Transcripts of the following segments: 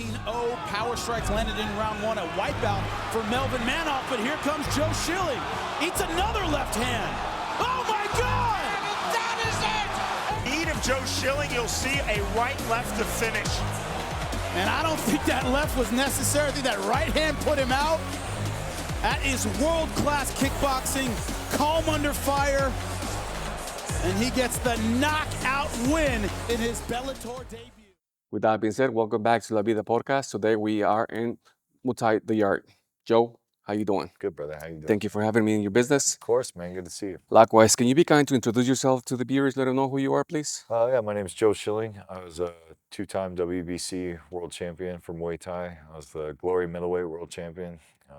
19-0 power strikes landed in round one. A wipeout for Melvin Manoff, but here comes Joe Schilling. Eats another left hand. Oh my God! And that is it! Need of Joe Schilling, you'll see a right-left to finish. And I don't think that left was necessary. I think that right hand put him out. That is world-class kickboxing, calm under fire. And he gets the knockout win in his Bellator debut. With that being said, welcome back to La Vida Podcast. Today we are in Muay the Yard. Joe, how you doing? Good, brother. How you doing? Thank you for having me in your business. Of course, man. Good to see you. Likewise, can you be kind to introduce yourself to the viewers? Let them know who you are, please. Yeah, my name is Joe Schilling. I was a two-time WBC world champion for Muay Thai. I was the Glory middleweight world champion. I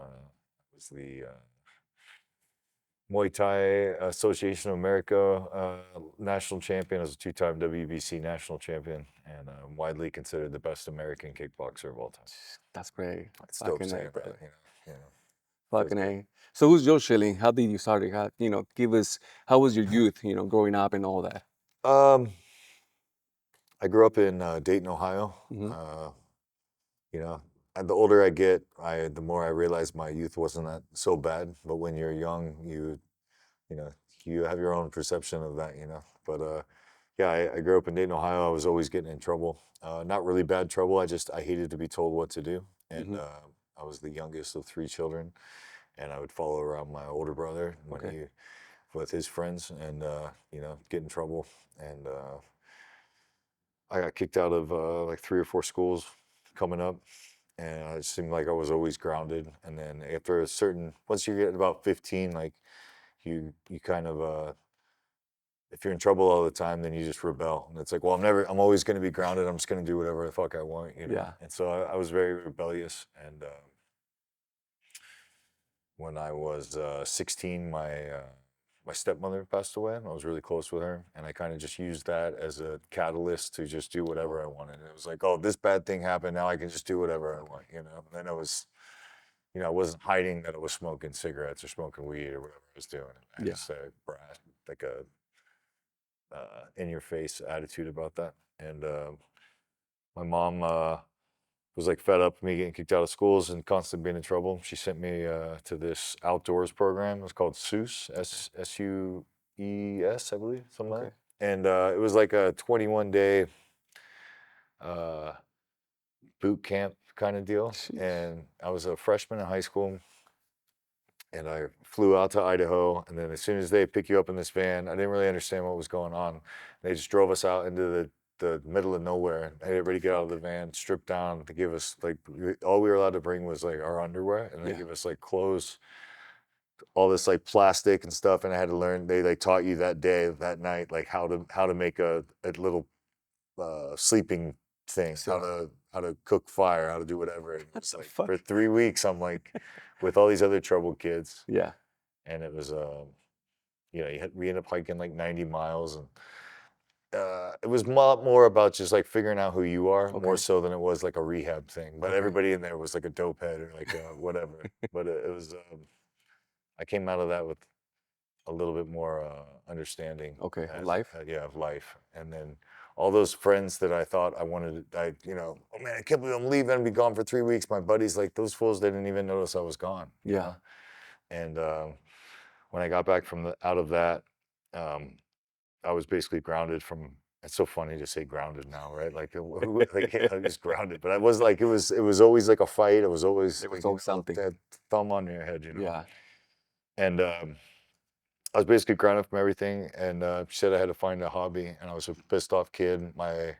was the Muay Thai Association of America national champion. I was a two-time WBC national champion, and I'm widely considered the best American kickboxer of all time. That's great. It's dope saying, brother. You know. Fucking A. So who's Joe Schilling? How did you start it? How was your youth, growing up and all that? I grew up in Dayton, Ohio. And the older I get, the more I realize my youth wasn't that so bad. But when you're young, you have your own perception of that, But I grew up in Dayton, Ohio. I was always getting in trouble. Not really bad trouble. I hated to be told what to do. And I was the youngest of three children, and I would follow around my older brother with his friends, and get in trouble. And I got kicked out of like 3 or 4 schools coming up. And it seemed like I was always grounded. And then after once you get about 15, like you kind of, if you're in trouble all the time, then you just rebel. And it's like, well, I'm always going to be grounded. I'm just going to do whatever the fuck I want, Yeah. And so I was very rebellious. And when I was 16, my stepmother passed away, and I was really close with her, and I kind of just used that as a catalyst to just do whatever I wanted. It was like, oh, this bad thing happened, now I can just do whatever I want, And then I was, I wasn't hiding that I was smoking cigarettes or smoking weed or whatever I was doing. I just said, brash, like a in-your-face attitude about that. And my mom was like fed up with me getting kicked out of schools and constantly being in trouble. She sent me to this outdoors program. It was called SUS, S-U-E-S, I believe, something like that. And it was like a 21-day boot camp kind of deal. Jeez. And I was a freshman in high school, and I flew out to Idaho. And then as soon as they pick you up in this van, I didn't really understand what was going on. They just drove us out into the middle of nowhere. Hey, everybody get out of the van, strip down. To give us all we were allowed to bring was like our underwear, and they give us like clothes, all this like plastic and stuff. And I had to learn. They taught you that night, like how to make a little sleeping thing, how to cook fire, how to do whatever. And it's like, for 3 weeks, I'm like with all these other troubled kids. Yeah, and it was we ended up hiking like 90 miles and. It was a lot more about just like figuring out who you are, more so than it was like a rehab thing. But everybody in there was like a dope head or like whatever. But it was, I came out of that with a little bit more understanding. Okay, of life? Of life. And then all those friends that I thought I wanted, oh man, I can't believe I'm leaving and be gone for 3 weeks. My buddies, like those fools, they didn't even notice I was gone. Yeah. And when I got back out of that, I was basically grounded from. It's so funny to say grounded now, right? Like I was grounded, but I was like, it was always like a fight. It was always something. That thumb on your head, Yeah. And I was basically grounded from everything. And she said I had to find a hobby, and I was a pissed off kid. My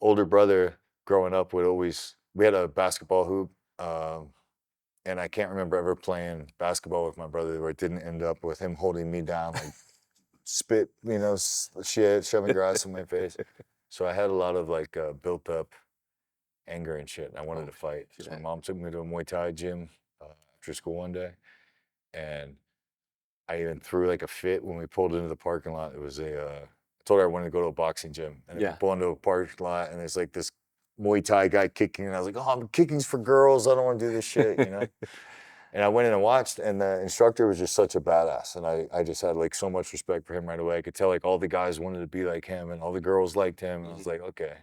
older brother, growing up, we had a basketball hoop, and I can't remember ever playing basketball with my brother where it didn't end up with him holding me down like. Spit, shit, shoving grass in my face. So I had a lot of like built up anger and shit. And I wanted to fight. So my mom took me to a Muay Thai gym after school one day, and I even threw like a fit when we pulled into the parking lot. It was I told her I wanted to go to a boxing gym, and we pulled into a parking lot, and there's like this Muay Thai guy kicking, and I was like, oh, kicking's for girls. I don't want to do this shit, And I went in and watched, and the instructor was just such a badass. And I just had like so much respect for him right away. I could tell like all the guys wanted to be like him, and all the girls liked him. And I was like, okay,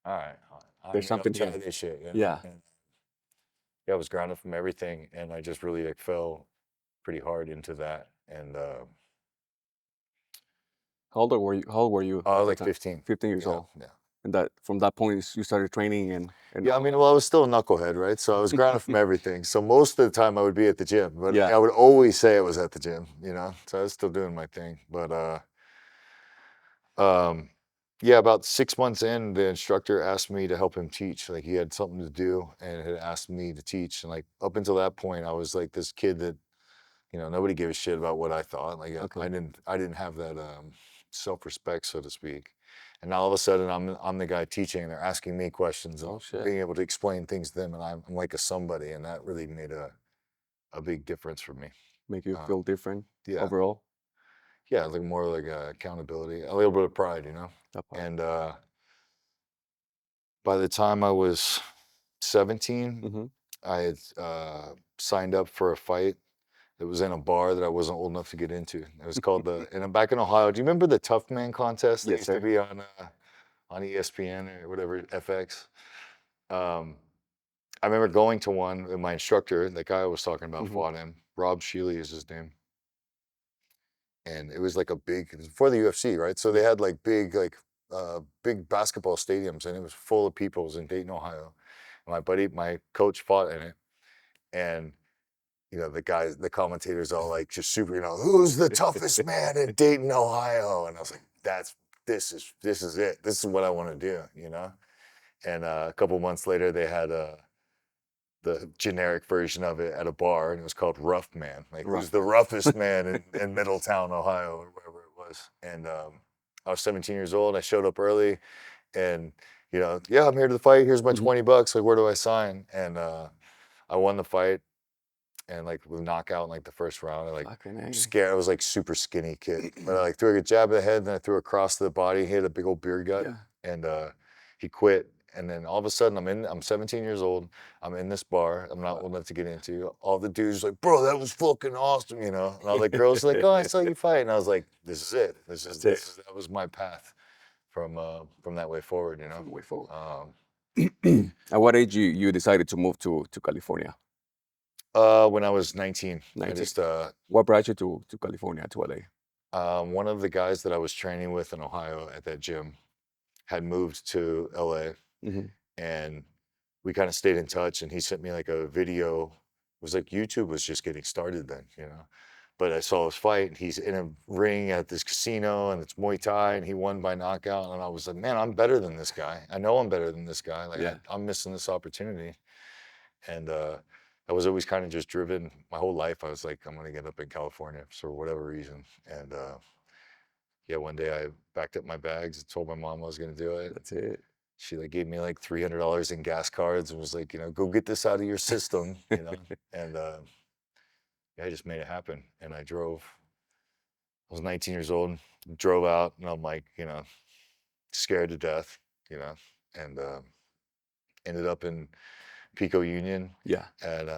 all right, there's something try here. this shit. You know? Yeah. And, yeah, I was grounded from everything, and I just really like fell pretty hard into that. And How old were you I at was that like time? 15. 15 years Yeah, old. yeah. And that from that point you started training and Yeah, I mean, well, I was still a knucklehead, right? So I was grounded from everything. So most of the time I would be at the gym, but Yeah. I would always say I was at the gym, you know? So I was still doing my thing. But yeah, about 6 months in, the instructor asked me to help him teach. Like he had something to do and had asked me to teach. And like up until that point, I was like this kid that, you know, nobody gave a shit about what I thought. Like Okay. I didn't have that self-respect, so to speak. And now all of a sudden I'm the guy teaching and they're asking me questions and Oh shit. being able to explain things to them, and I'm like a somebody, and that really made a big difference for me. Make you feel different Yeah. overall. Yeah, like more like accountability, a little bit of pride, you know. That part. And by the time I was 17, Mm-hmm. I had signed up for a fight. It was in a bar that I wasn't old enough to get into. It was called and I'm back in Ohio. Do you remember the Tough Man contest that Yes, used to sir. be on ESPN or whatever, FX? I remember going to one, and my instructor, the guy I was talking about, Mm-hmm. fought him. Rob Shealy is his name. And it was like a big, it was for the UFC, right? So they had like big basketball stadiums, and it was full of people. It was in Dayton, Ohio. And my coach fought in it. And you know, the commentators all like just super, you know, who's the toughest man in Dayton, Ohio? And I was like, this is it. This is what I want to do, you know? And a couple months later, they had the generic version of it at a bar, and it was called Rough Man. Like, who's the roughest man in Middletown, Ohio, or wherever it was. And I was 17 years old. I showed up early, and, you know, yeah, I'm here to the fight. Here's my Mhm. $20. Like, where do I sign? And I won the fight. And like with knockout in like the first round, I like Fucking A. scared. I was like super skinny kid, but I like threw a good jab to the head, then I threw a cross to the body. He had a big old beer gut, Yeah. and he quit. And then all of a sudden, I'm 17 years old. I'm in this bar. I'm not old enough to get into. All the dudes like, bro, that was fucking awesome, you know. And all the girls are like, oh, I saw you fight, and I was like, this is it. That was my path from that way forward, you know. Way forward. At what age you decided to move to California? When I was 19, 19. I just What brought you to California, to LA? one of the guys that I was training with in Ohio at that gym had moved to LA, Mm-hmm. and we kind of stayed in touch, and he sent me like a video. It was like YouTube was just getting started then, you know. But I saw his fight, and he's in a ring at this casino, and it's Muay Thai, and he won by knockout. And I was like, man, I'm better than this guy. I know I'm better than this guy. Like, Yeah. I'm missing this opportunity. And I was always kind of just driven my whole life. I was like, I'm going to get up in California for whatever reason. And yeah, one day I backed up my bags and told my mom I was going to do it. That's it. She like gave me like $300 in gas cards and was like, you know, go get this out of your system, you know. And yeah, I just made it happen. And I drove. I was 19 years old, drove out, and I'm like, you know, scared to death, you know, and ended up in Pico Union Yeah. at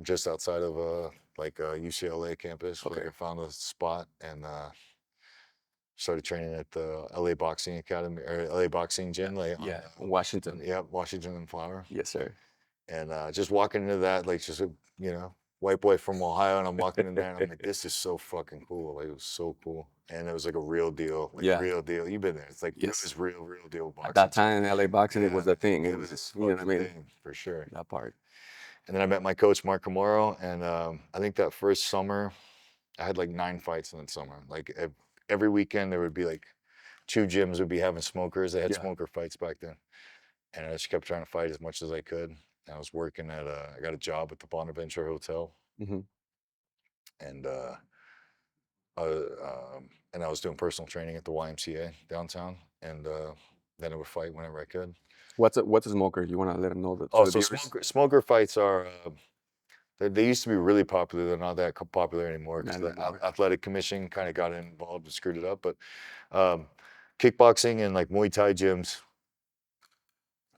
just outside of like UCLA campus. Okay. Where I found a spot and started training at the LA Boxing Academy or LA Boxing Gym. Like Yeah. on, Washington. yeah, Washington and Flower. Yes, sir. And just walking into that, like just a, you know, white boy from Ohio, and I'm walking in there and I'm like, this is so fucking cool. Like it was so cool. And it was like a real deal. Like Yeah. real deal. You've been there. It's like Yes. it was real deal boxing. At that time, LA boxing, it was Yeah, a thing. It it was, was you know what I mean? thing, for sure. That part. And then I met my coach, Mark Camaro, and I think that first summer, I had like 9 fights in that summer. Like every weekend, there would be like 2 gyms would be having smokers. They had Yeah. smoker fights back then. And I just kept trying to fight as much as I could. I was working at I got a job at the Bonaventure Hotel. Mm-hmm. And and I was doing personal training at the YMCA downtown. And then I would fight whenever I could. What's a smoker? You want to let them know that? Oh, so smoker fights are, they used to be really popular. They're not that popular anymore because Not the anymore. athletic commission kind of got involved and screwed it up. But kickboxing and like Muay Thai gyms,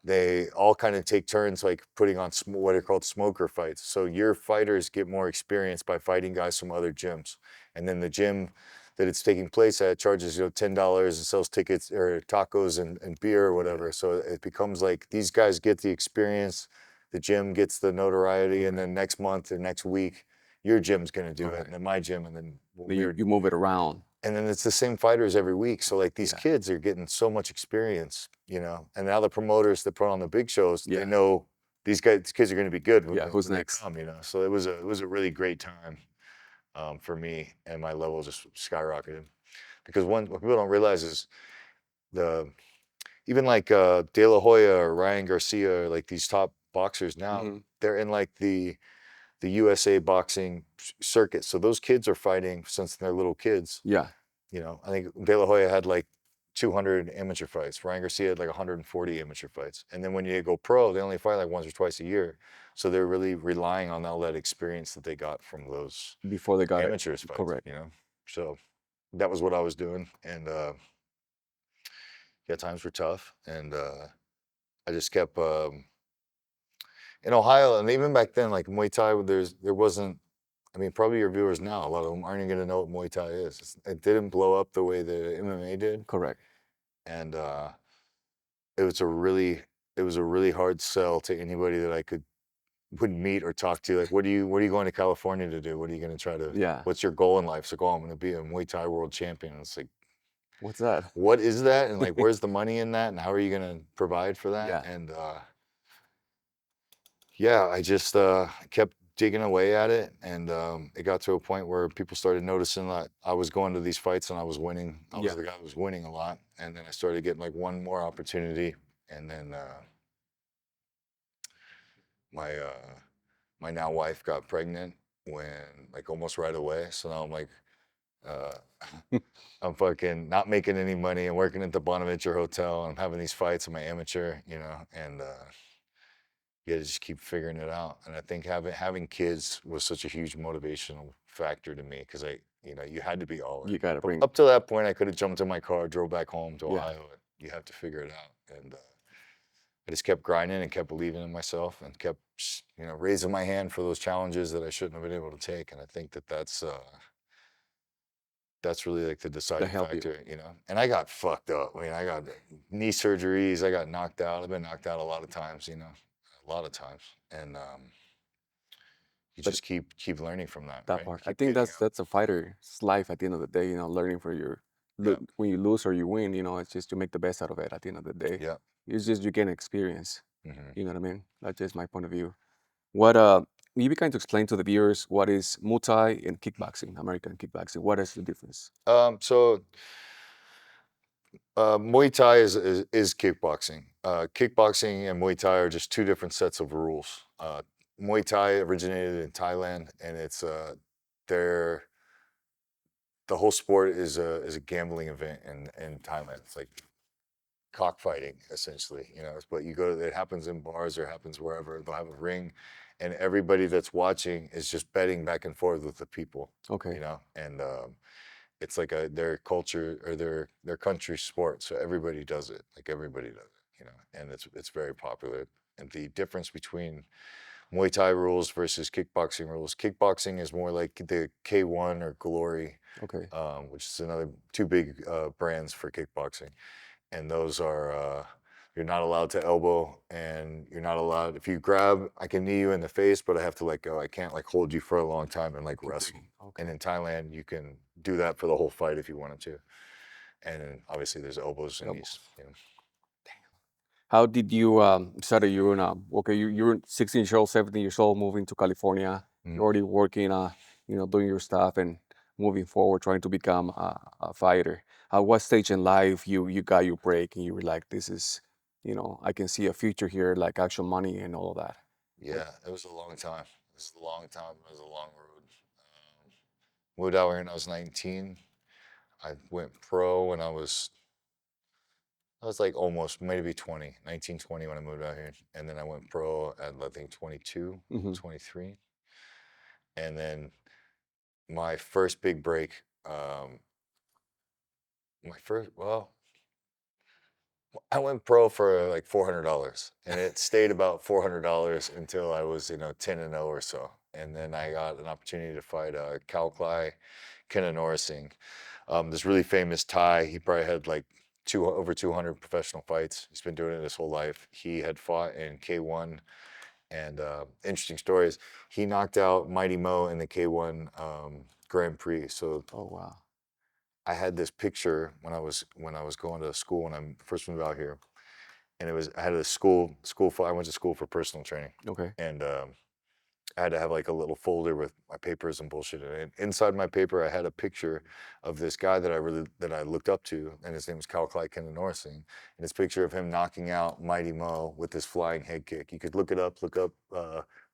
they all kind of take turns like putting on what are called smoker fights. So your fighters get more experience by fighting guys from other gyms. And then the gym that it's taking place at charges, $10 and sells tickets or tacos and beer or whatever. So it becomes like these guys get the experience, the gym gets the notoriety, and then next month or next week, your gym's gonna do it, and then my gym, and then You move it around. and then it's the same fighters every week. So like these Yeah. kids are getting so much experience, and now the promoters that put on the big shows, Yeah. they know these kids are going to be good when, Yeah, who's when they next? come, So it was a really great time for me, and my level just skyrocketed. Because what people don't realize is the even like De La Hoya or Ryan Garcia, or like these top boxers now, Mhm. they're in like the USA boxing circuit. So those kids are fighting since they're little kids. Yeah. I think De La Hoya had like 200 amateur fights. Ryan Garcia had like 140 amateur fights. And then when you go pro, they only fight like once or twice a year. So they're really relying on all that experience that they got from those Before they got amateurs it. fights, Correct. So that was what I was doing. And yeah, times were tough. And I just kept in Ohio, and even back then, like Muay Thai, there wasn't. I mean, probably your viewers now, a lot of them aren't even going to know what Muay Thai is. It didn't blow up the way the MMA did, Correct. and it was a really hard sell to anybody that I would meet or talk to. Like, what are you going to California to do? What are you going to try to? Yeah. What's your goal in life? It's like, oh, I'm going to be a Muay Thai world champion. And it's like, What's that? what is that? And like, where's the money in that? And how are you going to provide for that? Yeah. And yeah, I just kept digging away at it, and it got to a point where people started noticing that I was going to these fights and I was winning. I was the guy who was winning a lot, and then I started getting like one more opportunity, and then my now wife got pregnant when like almost right away. So now I'm like, uh, I'm fucking not making any money and working at the Bonaventure Hotel, and I'm having these fights. I'm an amateur, and you got to just keep figuring it out. And I think having kids was such a huge motivational factor to me, because you had to be all in. You gotta bring. Up to that point, I could have jumped in my car, drove back home to Yeah. Ohio. You have to figure it out. And I just kept grinding and kept believing in myself, and kept raising my hand for those challenges that I shouldn't have been able to take. And I think that's really like the deciding help you. factor, And I got fucked up. I mean, I got knee surgeries. I got knocked out. I've been knocked out a lot of times, a lot of times. And you just keep learning from that. That right? part. I Keep think getting up. that's a fighter's life at the end of the day. Learning for your when you lose or you win. It's just to make the best out of it at the end of the day. Yeah. It's just you gain experience. Mhm. You know what I mean? That's just my point of view. What maybe kind of explain to the viewers what is Muay Thai and kickboxing, American kickboxing. What is the difference? So Muay Thai is kickboxing. Kickboxing and Muay Thai are just two different sets of rules. Muay Thai originated in Thailand, and it's the whole sport is a gambling event in Thailand. It's like cockfighting, essentially. But it happens in bars or happens wherever. They'll have a ring, and everybody that's watching is just betting back and forth with the people. Okay. And it's like their culture or their country sport. So everybody does it. Like everybody does it. And it's very popular. And the difference between Muay Thai rules versus kickboxing rules. Kickboxing is more like the K1 or Glory, Okay. which is another two big brands for kickboxing. And those are you're not allowed to elbow, and you're not allowed, if you grab, I can knee you in the face, but I have to let go. I can't like hold you for a long time and like wrestle. Okay. And in Thailand, you can do that for the whole fight if you wanted to. And then obviously there's elbows and knees. How did you started you in okay, you're 16 years old, 17 years old, moving to California. You're already working doing your stuff and moving forward, trying to become a fighter. At what stage in life you got your break and you were like, this is, I can see a future here, like actual money and all of that? Yeah, it was a long time. It was a long time. It was a long road. Moved out here when I was 19. I went pro when I was like almost maybe 20, 19, 20 when I moved out here. And then I went pro at I think 22, 23. And then my first big break, I went pro for like $400, and it stayed about $400 until I was 10-0 or so. And then I got an opportunity to fight Cal Clay, Kenna Norrising. This really famous Thai. He probably had like over 200 professional fights. He's been doing it his whole life. He had fought in K1, and interesting stories. He knocked out Mighty Mo in the K1 Grand Prix. So Oh wow. I had this picture when I was going to school when I first moved out here, and I had a school I went to school for personal training, Okay. and I had to have like a little folder with my papers and bullshit in it. Inside my paper, I had a picture of this guy that I looked up to, and his name was Kalkai Kenanorsing. And this picture of him knocking out Mighty Mo with this flying head kick. You could look it up. Look up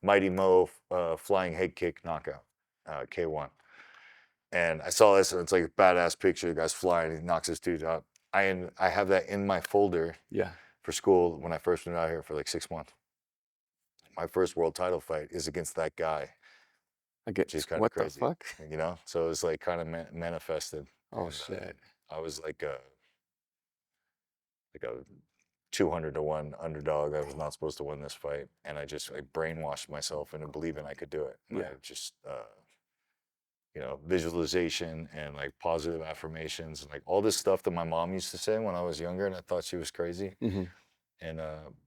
Mighty Mo flying head kick knockout, K1. And I saw this, and it's like a badass picture. The guy's flying, he knocks this dude out. I have that in my folder Yeah. for school when I first moved out here for like 6 months. My first world title fight is against that guy, I get. which is kind of What the crazy, fuck? you know? So it was like kind of manifested. Oh And, shit. I was like a 200-1 underdog. I was not supposed to win this fight, and I just like brainwashed myself into believing I could do it. And Yeah. I just visualization and like positive affirmations and like all this stuff that my mom used to say when I was younger, and I thought she was crazy. Mm-hmm. And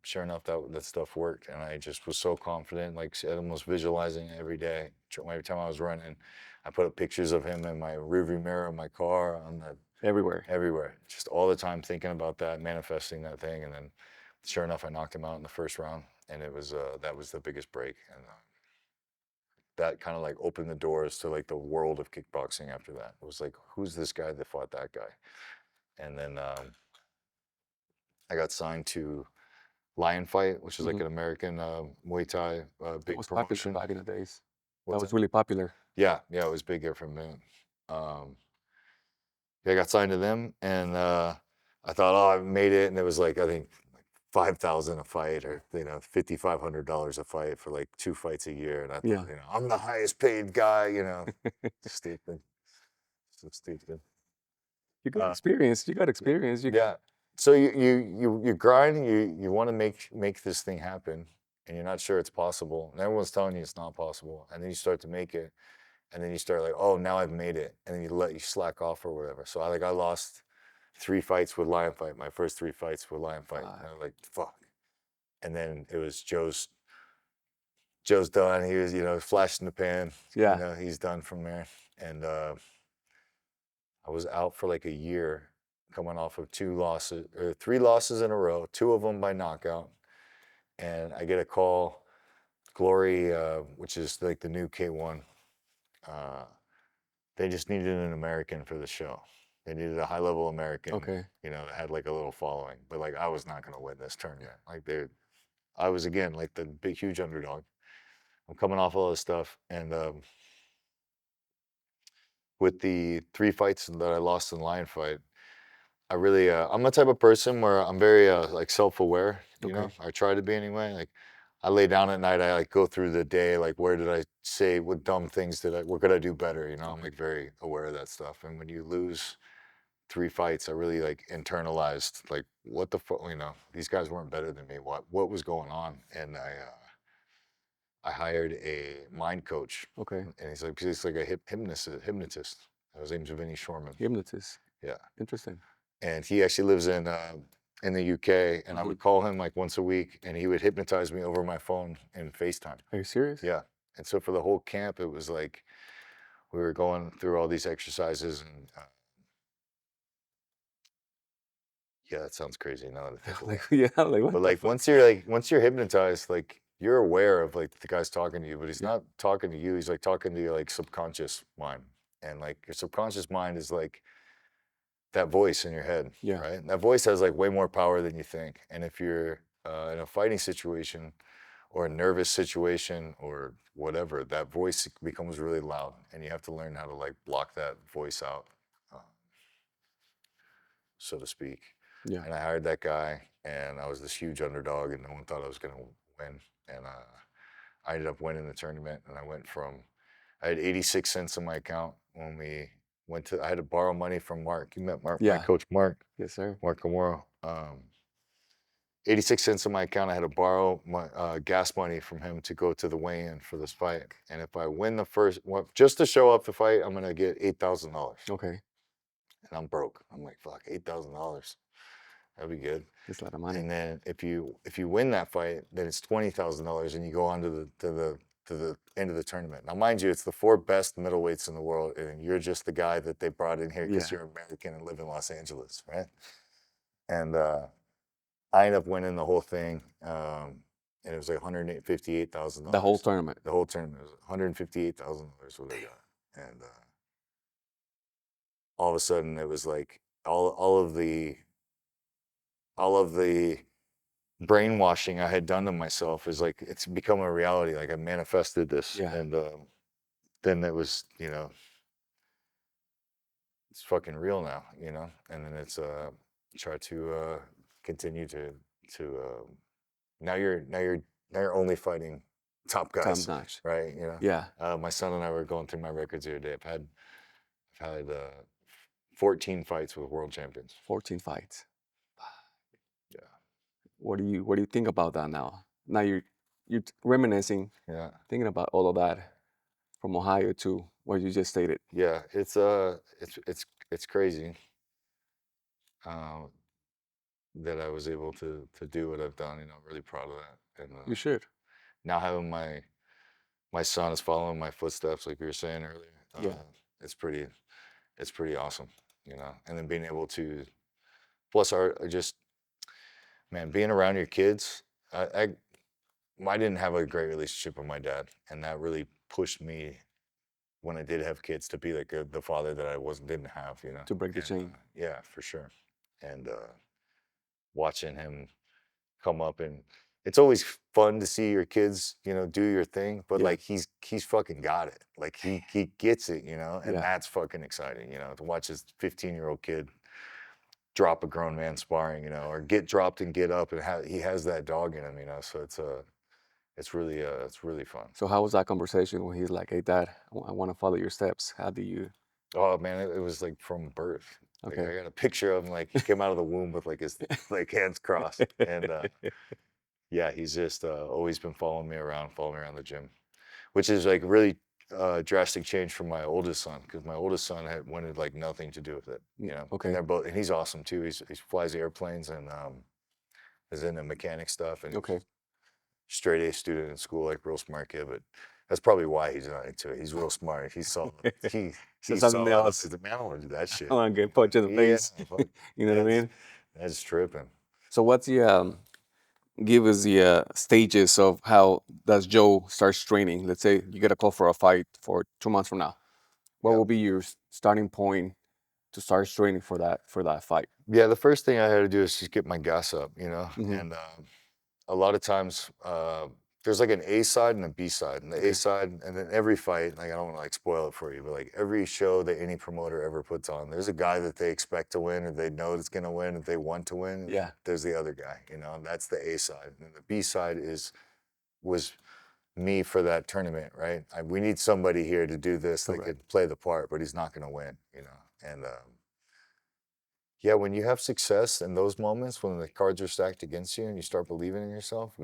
sure enough, that stuff worked, and I just was so confident. Like I was visualizing every day. Every time I was running, I put up pictures of him in my rearview mirror of my car, on the Everywhere. just all the time thinking about that, manifesting that thing, and then sure enough, I knocked him out in the first round, and it was that was the biggest break, and that kind of like opened the doors to like the world of kickboxing. After that, it was like, who's this guy that fought that guy? And then I got signed to Lion Fight, which is like an American Muay Thai That big was promotion. popular back in the days. What's That was really popular. Yeah, it was big here for me. Yeah, I got signed to them, and I thought, oh, I made it, and it was like I think like 5,000 a fight, or $5,500 a fight for like 2 fights a year, and I Yeah. thought, I'm the highest paid guy, stupid, so stupid. You got experience. You got experience. Yeah. So you grind, you want to make this thing happen, and you're not sure it's possible, and everyone's telling you it's not possible, and then you start to make it, and then you start like, oh, now I've made it, and then you slack off or whatever. So I lost 3 fights with Lion Fight, my first 3 fights with Lion Fight, and I was like, fuck. And then it was Joe's done. He was flash in the pan. Yeah. He's done from there, and I was out for like a year, coming off of 3 losses in a row, 2 of them by knockout. And I get a call, Glory, which is like the new K1. They just needed an American for the show. They needed a high-level American, Okay. that had like a little following. But like I was not going to win this tournament. Like I was again like the big, huge underdog. I'm coming off all this stuff, and with the 3 fights that I lost in Lion Fight, I really, I'm the type of person where I'm very like self-aware, Okay. I try to be anyway. Like I lay down at night, I like go through the day, like where did I say, what dumb things what could I do better? I'm like very aware of that stuff. And when you lose 3 fights, I really like internalized like, what the fuck, these guys weren't better than me. What was going on? And I hired a mind coach. Okay. And he's like a hypnotist. His name's Vinny Shorman. Hypnotist. Yeah. Interesting. And he actually lives in the UK, and I would call him like once a week, and he would hypnotize me over my phone in FaceTime. Are you serious? Yeah. And so for the whole camp, it was like we were going through all these exercises, and yeah, that sounds crazy now that I think about it. Yeah. Like what? But the like fuck? once you're hypnotized, like you're aware of like the guy's talking to you, but he's not talking to you. He's like talking to your like subconscious mind, and like your subconscious mind is like that voice in your head, Yeah. right? And that voice has like way more power than you think. And if you're in a fighting situation or a nervous situation or whatever, that voice becomes really loud, and you have to learn how to like block that voice out, so to speak. Yeah. And I hired that guy, and I was this huge underdog, and no one thought I was going to win. And I ended up winning the tournament, and I had 86 cents in my account when we I had to borrow money from Mark. You met Mark, Yeah. my coach Mark. Yes, sir. Mark Camoro. 86 cents in my account. I had to borrow my gas money from him to go to the weigh-in for this fight. And if I win just to show up the fight, I'm gonna get $8,000. Okay. and I'm broke. I'm like, fuck, $8,000. That'd be good. It's a lot of money. And then if you win that fight, then it's $20,000, and you go on to the end of the tournament. Now, mind you, it's the 4 best middleweights in the world, and you're just the guy that they brought in here because Yeah. you're American and live in Los Angeles, right? And I ended up winning the whole thing, and it was like $158,000. The whole tournament. The whole tournament was $158,000 what I got, and all of a sudden it was like all of the brainwashing I had done to myself is like it's become a reality. Like I manifested this, Yeah. and then it was, it's fucking real now, and then it's try to continue to now you're only fighting top guys, Top notch. right? Yeah. My son and I were going through my records the other day. I've had 14 fights with world champions. 14 fights. Yeah. What do you think about that now? Now you're reminiscing, Yeah. thinking about all of that from Ohio to what you just stated. Yeah, it's crazy that I was able to do what I've done. I'm really proud of that. And You should. now having my son is following my footsteps, like we were saying earlier. Yeah. It's pretty awesome, And then being able to, plus man, being around your kids. I didn't have a great relationship with my dad, and that really pushed me when I did have kids to be like the father that I didn't have, To break the chain. Yeah, for sure. And watching him come up, and it's always fun to see your kids, do your thing, but Yeah. like he's fucking got it. Like he gets it, and Yeah. that's fucking exciting, to watch his 15-year-old kid drop a grown man sparring, or get dropped and get up, and he has that dog in him, so it's really fun. So how was that conversation when he's like, "Hey, Dad, I want to follow your steps"? How do you? Oh man, it was like from birth. Like Okay. I got a picture of him, like he came out of the womb with like his like hands crossed, and yeah, he's just always been following me around the gym, which is like really drastic change from my oldest son, because my oldest son wanted like nothing to do with it, Okay. And they're both, and he's awesome too. He flies airplanes and is into mechanic stuff, and Okay. straight A student in school, like real smart kid, but that's probably why he's not into it. He's real smart. He saw he something saw else. us. He's like, man, I don't want to do that shit. I want to get punched in the face. fuck, You know what I mean? That's tripping. So what's the give us the stages of how does Joe starts training? Let's say you get a call for a fight for 2 months from now. What Yep. will be your starting point to start training for that fight? Yeah, the first thing I had to do is just get my gas up, Mhm. and a lot of times there's like an A side and a B side, and the Okay. A side, and then every fight, like I don't want to like spoil it for you, but like every show that any promoter ever puts on, there's a guy that they expect to win, or they know it's gonna win, if they want to win. Yeah. There's the other guy, that's the A side, and the B side was me for that tournament, right? We need somebody here to do this that Correct. could play the part, but he's not gonna win, and yeah, when you have success in those moments, when the cards are stacked against you and you start believing in yourself,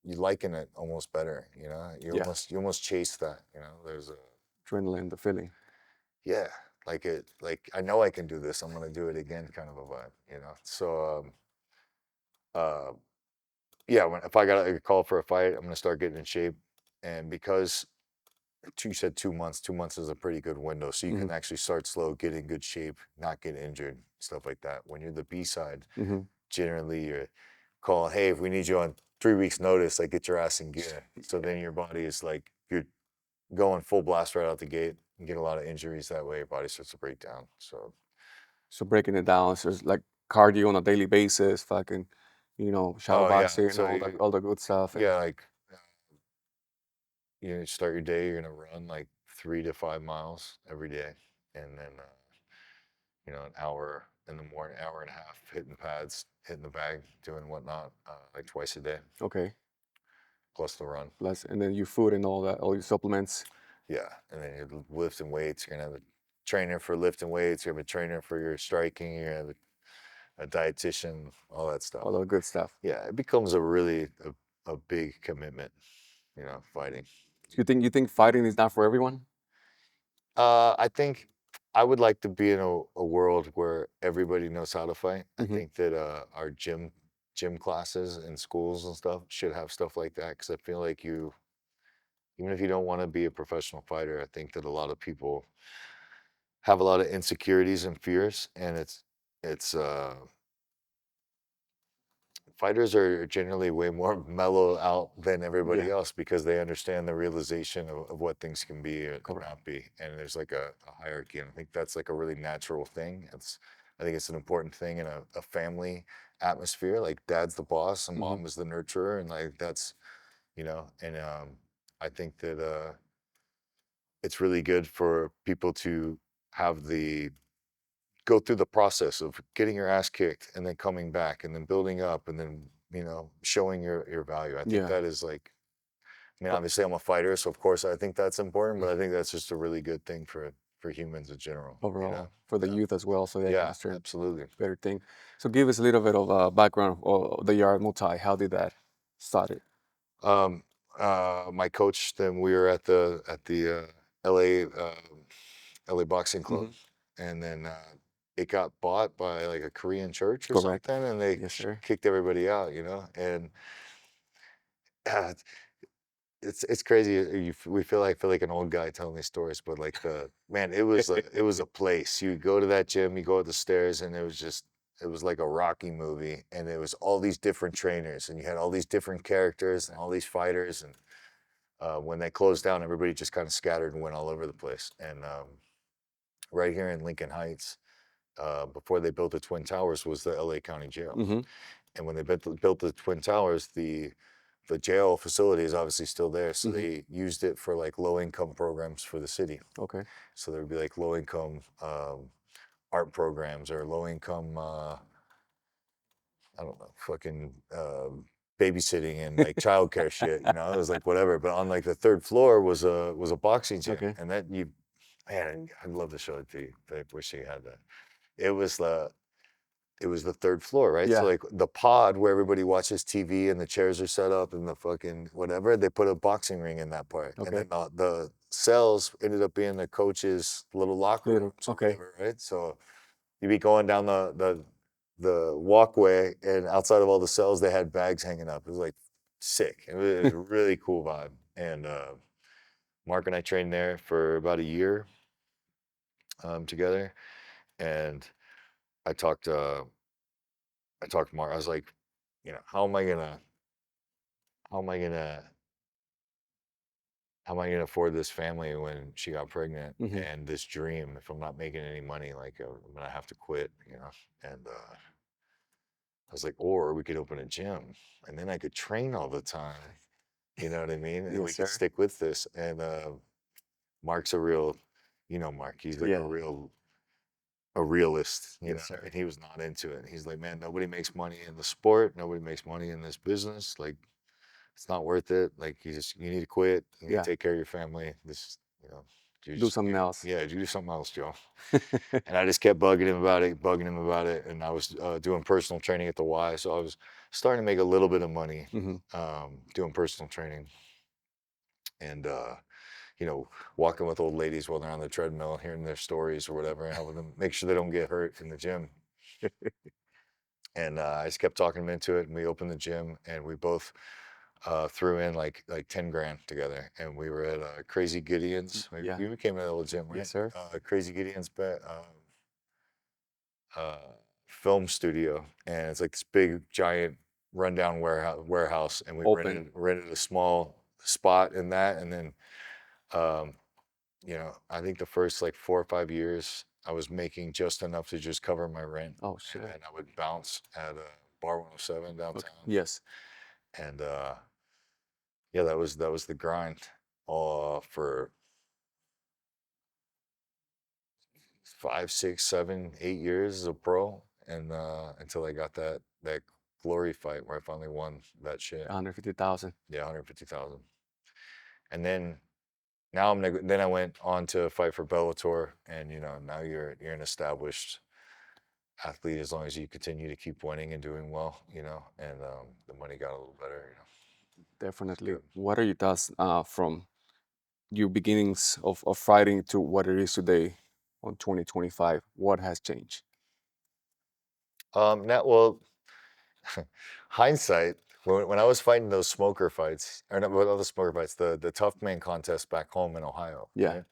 you liking it almost better, You Yeah. almost chase that, There's a Adrenaline, the feeling. yeah, like I know I can do this. I'm gonna do it again, kind of a vibe, So yeah, if I got a call for a fight, I'm gonna start getting in shape, and because you said 2 months. 2 months is a pretty good window, so you can actually start slow, get in good shape, not get injured, stuff like that. When you're the B side, generally you're calling, hey, if we need you on 3 weeks notice, like get your ass in gear. So then your body is like, you're going full blast right out the gate. You get a lot of injuries that way. Your body starts to break down. So breaking it down, so it's like cardio on a daily basis, fucking, shadow oh yeah, boxing, so all the good stuff. yeah, like start your day, you're gonna run like 3 to 5 miles every day, and then an hour in the morning, hour and a half hitting pads, hitting the bag, doing whatnot, like twice a day, Okay. plus the run. And then your food and all that, all your supplements. Yeah, and then you're lifting weights. You're gonna have a trainer for lifting weights. You have a trainer for your striking. You have a dietitian, all that stuff. All the good stuff. Yeah, it becomes a really a big commitment, fighting. You think fighting is not for everyone? I think I would like to be in a world where everybody knows how to fight. I Mm-hmm. think that our gym classes in schools and stuff should have stuff like that because I feel like even if you don't want to be a professional fighter, I think that a lot of people have a lot of insecurities and fears, and it's fighters are generally way more mellow out than everybody Yeah, else because they understand the realization of what things can be or correct. not be. And there's like a hierarchy. And I think that's like a really natural thing. I think it's an important thing in a family atmosphere. Like dad's the boss and Mm-hmm. mom is the nurturer. And like that's, and I think that it's really good for people to have go through the process of getting your ass kicked and then coming back and then building up and then showing your value. I think Yeah, that is like, I mean, o- obviously I'm a fighter, so of course I think that's important, but I think that's just a really good thing for humans in general. overall for the Yeah, youth as well, so they can yeah, understand absolutely. better thing. So give us a little bit of background of the yard Muay Thai. How did that started? Um, my coach, then we were at the LA LA Boxing Club, Mm-hmm. and then it got bought by like a Korean church or Correct. something, and they Yes, sir. kicked everybody out, and uh, it's crazy. We feel like an old guy telling these stories, but like the man, it was a place. You go to that gym, you go up the stairs, and it was like a Rocky movie, and it was all these different trainers, and you had all these different characters and all these fighters, and when they closed down, everybody just kind of scattered and went all over the place. And right here in Lincoln Heights, before they built the Twin Towers, was the LA County Jail. Mm-hmm. And when they built the Twin Towers, the jail facility is obviously still there, so Mm-hmm. they used it for like low income programs for the city. Okay. So there would be like low income art programs or low income I don't know, fucking babysitting and like childcare shit. It was like whatever. But on like the third floor was a boxing gym, Okay. and that you, man, I'd love to show it to you. I wish you had that. It was the it was the third floor, right? So Yeah. like the pod where everybody watches TV and the chairs are set up and the fucking whatever, they put a boxing ring in that part. And Okay. then the cells ended up being the coach's little locker Little. rooms or Okay. whatever, right? So you'd be going down the walkway and outside of all the cells they had bags hanging up. It was like sick. It was a really cool vibe. And Mark and I trained there for about a year together. And I talked I talked to Mark. I was like, how am I gonna how am I gonna afford this family when she got pregnant Mm-hmm. and this dream if I'm not making any money, like I'm gonna have to quit. And I was like, or we could open a gym and then I could train all the time. You know what I mean? And we Yes, could sir. stick with this. And Mark's a real, Mark, he's like Yeah. a realist, Yes, sir. and he was not into it. He's like, man, nobody makes money in the sport, nobody makes money in this business. Like, it's not worth it. Like, you need to quit. You need Yeah. to take care of your family. This, you know, Do something else. yeah, do something else, Joe. And I just kept bugging him about it. And I was doing personal training at the Y, so I was starting to make a little bit of money Mm-hmm. doing personal training, and walking with old ladies while they're on the treadmill, hearing their stories or whatever, and helping them make sure they don't get hurt in the gym. And I just kept talking him into it, and we opened the gym, and we both threw in like 10 grand together, and we were at Crazy Gideon's. Yeah. You came to that old gym, right? Yes, sir. Crazy Gideon's film studio, and it's like this big giant rundown warehouse, and we Open. rented a small spot in that, and then um, I think the first like 4 or 5 years, I was making just enough to just cover my rent. Oh shit. And I would bounce at Bar 107 Okay. downtown. Yes. And yeah, that was the grind for 5, 6, 7, 8 years as a pro, and until I got that glory fight where I finally won that shit. 150,000. Yeah, 150,000. And then then I went on to fight for Bellator, and now you're an established athlete as long as you continue to keep winning and doing well, and the money got a little better. Definitely. Good. What are your thoughts from your beginnings of fighting to what it is today? on 2025? What has changed? Now, well, hindsight, when I was fighting those smoker fights, or not, well, the smoker fights, the tough man contest back home in Ohio. Yeah. Right?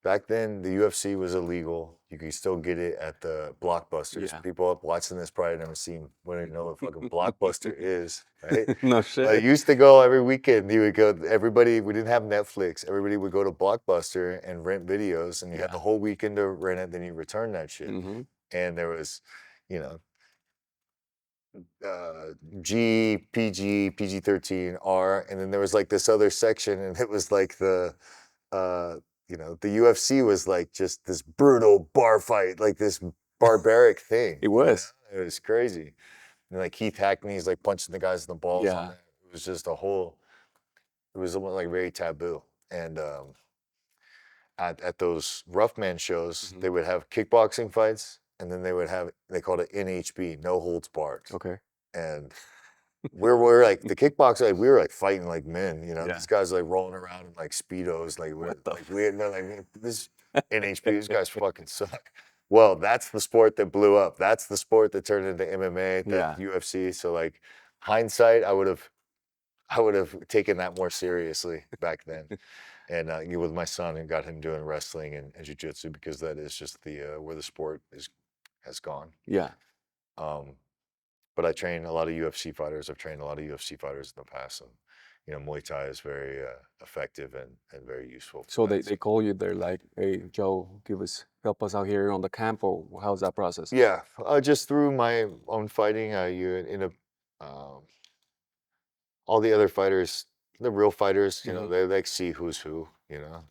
Back then, the UFC was illegal. You could still get it at the Blockbusters. Yeah. People up watching this probably never seen, wouldn't even know what fucking Blockbuster is, right? No I shit. used to go every weekend. You would go, everybody, we didn't have Netflix. Everybody would go to Blockbuster and rent videos, and you had the whole weekend to rent it, then you return that shit. Mm-hmm. And there was, you know, G, PG, PG-13, R, and then there was like this other section, and it was like the UFC was like just this brutal bar fight, like this barbaric thing. It was. It was crazy. And like Keith Hackney's like punching the guys in the balls on Yeah. it. It was just it was almost like very taboo. And at those rough man shows, they would have kickboxing fights, and then they called it NHB, no holds barred. Okay. And we're like the kickboxer, like we were like fighting like men, Yeah. These guys like rolling around in like speedos, like they're like this NHP, these guys fucking suck. Well, that's the sport that blew up. That's the sport that turned into MMA, that UFC. So like hindsight, I would have taken that more seriously back then. And with my son, and got him doing wrestling and jiu-jitsu, because that is just the where the sport has gone. Yeah. But I train a lot of UFC fighters. I've trained a lot of UFC fighters in the past, and Muay Thai is very effective and very useful. So they call you. They're like, "Hey, Joe, help us out here on the camp," or how's that process? Yeah, just through my own fighting, you end up all the other fighters, the real fighters, they like see who's who,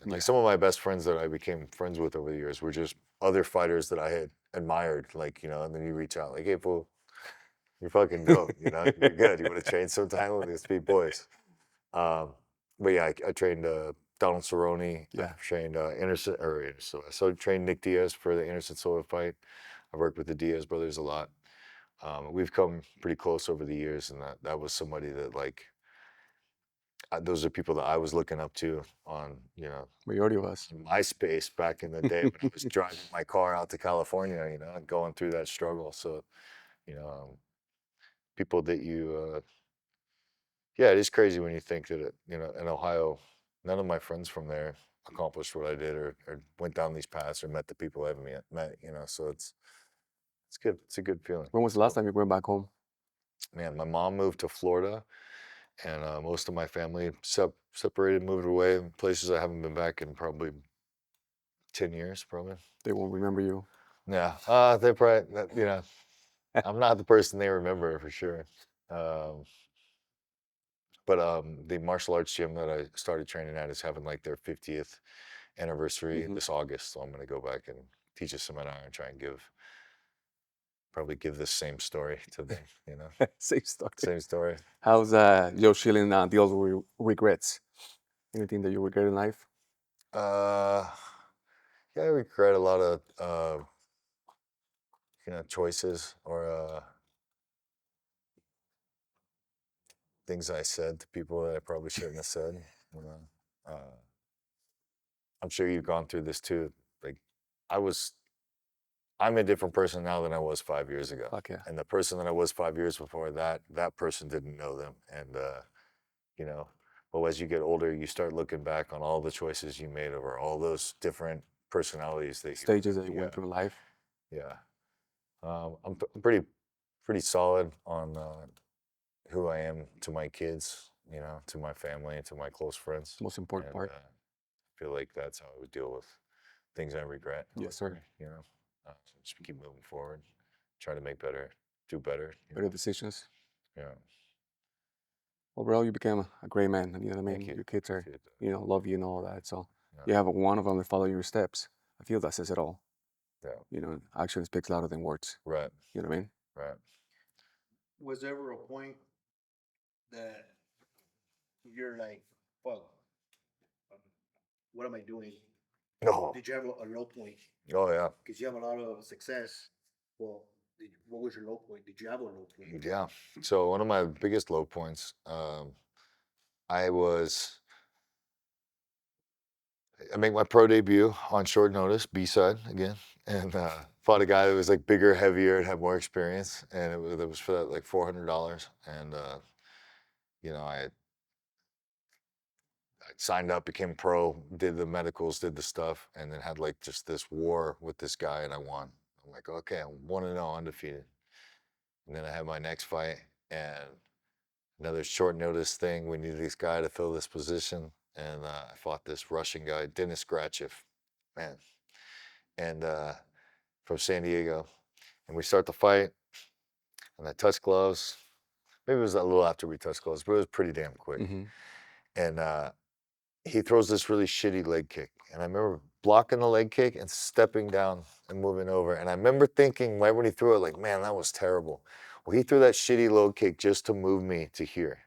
Like some of my best friends that I became friends with over the years were just other fighters that I had admired, like, and then you reach out like, "Hey, fool, you're fucking dope, you're good. You want to train sometime with these big boys?" But yeah, I trained Donald Cerrone. Yeah. I trained so I trained Nick Diaz for the Anderson Silva fight. I worked with the Diaz brothers a lot. We've come pretty close over the years, and that was somebody that like those are people that I was looking up to on Majority of us. MySpace back in the day when I was driving my car out to California, and going through that struggle. So people that yeah, it is crazy when you think that in Ohio, none of my friends from there accomplished what I did, or went down these paths, or met the people I've met. So it's good. It's a good feeling. When was the last time you went back home? Man, my mom moved to Florida, and most of my family separated, moved away, places I haven't been back in probably 10 years, probably. They won't remember you. Yeah, they probably, I'm not the person they remember for sure. But the martial arts gym that I started training at is having like their 50th anniversary this August. So I'm going to go back and teach a seminar and try and probably give this same story to them, Same story. Same story. How's Joe Schilling deals with regrets? Anything that you regret in life? Yeah, I regret a lot of choices, or things I said to people that I probably shouldn't have said. I'm sure you've gone through this too. Like I'm a different person now than I was 5 years ago. Fuck yeah. And the person that I was 5 years before that person didn't know them. And but as you get older, you start looking back on all the choices you made over all those different personalities Stages that you went through in life. Yeah. I'm pretty solid on who I am to my kids, to my family, and to my close friends. Most important part. I feel like that's how I would deal with things I regret. Yes, sir. Just keep moving forward, try to make better, do better. Better decisions. Yeah. Well, bro, you became a great man. You know what I mean? Thank you. Your kids are, Appreciate that. love you and all that. So Yeah. you have one of them that follow your steps. I feel that says it all. Yeah. Action speaks louder than words. Right. You know what I mean? Right. Was there ever a point that you're like, fuck, what am I doing? No. Did you have a low point? Oh yeah. Because you have a lot of success. Well, what was your low point? Did you have a low point? Yeah. So one of my biggest low points, I was I make my pro debut on short notice, B-side again, and fought a guy that was like bigger, heavier, and had more experience, and it was for that like $400, and you know, I signed up, became pro, did the medicals, did the stuff, and then had like just this war with this guy, and I won. I'm like, okay, I'm 1-0, undefeated. And then I had my next fight, and another short notice thing. We needed this guy to fill this position, and I fought this Russian guy, Denis Grachev, man, and from San Diego. And we start the fight, and I touch gloves. Maybe it was a little after we touched gloves, but it was pretty damn quick. Mm-hmm. And he throws this really shitty leg kick. And I remember blocking the leg kick and stepping down and moving over. And I remember thinking right when he threw it, like, man, that was terrible. Well, he threw that shitty low kick just to move me to here.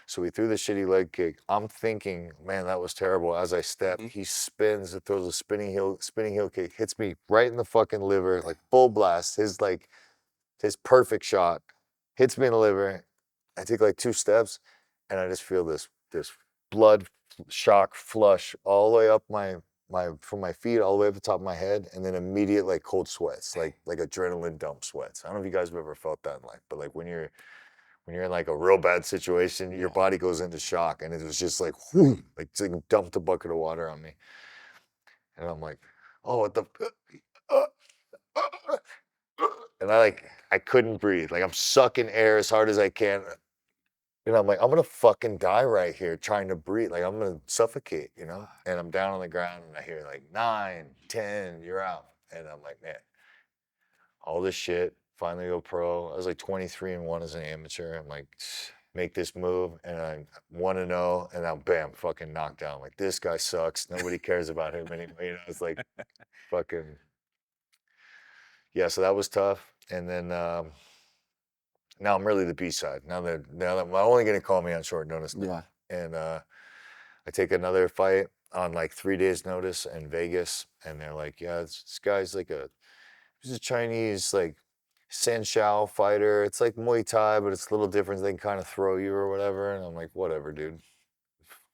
So he threw the shitty leg kick. I'm thinking, man, that was terrible. As I step, he spins and throws a spinning heel kick, hits me right in the fucking liver, like full blast. His perfect shot hits me in the liver. I take like 2 steps, and I just feel this blood shock flush all the way up from my feet all the way up the top of my head, and then immediate like cold sweats, like adrenaline dump sweats. I don't know if you guys have ever felt that in life, but like when you're in like a real bad situation, your body goes into shock, and it was just like, whoo, like dumped a bucket of water on me, and I'm like, oh, what the. And I couldn't breathe. Like I'm sucking air as hard as I can. And I'm like, I'm gonna fucking die right here trying to breathe. Like I'm gonna suffocate, you know? And I'm down on the ground and I hear like 9, 10, you're out. And I'm like, man, all this shit, finally go pro. I was like 23-1 as an amateur. I'm like, make this move, and I'm 1-0, and now bam, fucking knocked down. Like this guy sucks. Nobody cares about him anymore. You know, it's like fucking. Yeah, so that was tough. And then now I'm really the B-side. Now that I'm only going to call me on short notice now. Yeah. And I take another fight on like 3 days notice in Vegas, and they're like, yeah, this guy's like he's a Chinese like Sanshao fighter. It's like Muay Thai, but it's a little different. They can kind of throw you or whatever. And I'm like, whatever, dude.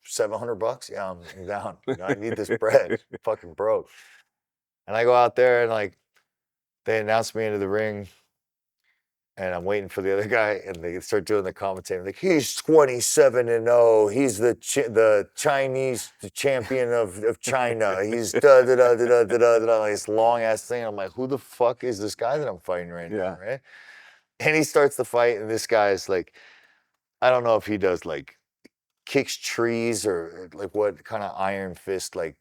$700? Yeah, I'm down. You know, I need this bread. Fucking broke. And I go out there and like they announce me into the ring. And I'm waiting for the other guy, and they start doing the commentary. Like, he's 27-0. He's the Chinese champion of China. He's da da da da da da da. Like this long ass thing. I'm like, who the fuck is this guy that I'm fighting right now? Right? And he starts the fight, and this guy is like, I don't know if he does like kicks trees or like what kind of iron fist like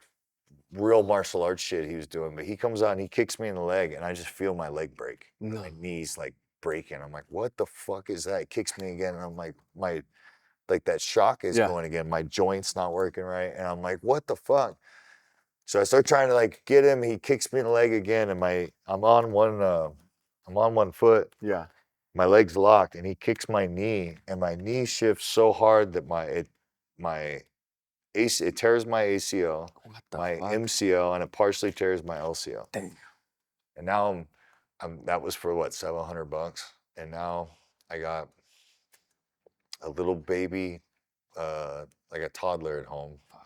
real martial arts shit he was doing. But he comes out and he kicks me in the leg, and I just feel my leg break. No. My knees like breaking. I'm like, what the fuck is that? He kicks me again, and I'm like, like that shock is going again. My joint's not working right, and I'm like, what the fuck? So I start trying to like get him. He kicks me in the leg again, and I'm on one foot. Yeah. My leg's locked, and he kicks my knee, and my knee shifts so hard that it tears my ACL, my MCL, and it partially tears my LCL. Damn. And now that was for what, $700, and now I got a little baby, like a toddler at home. Fuck.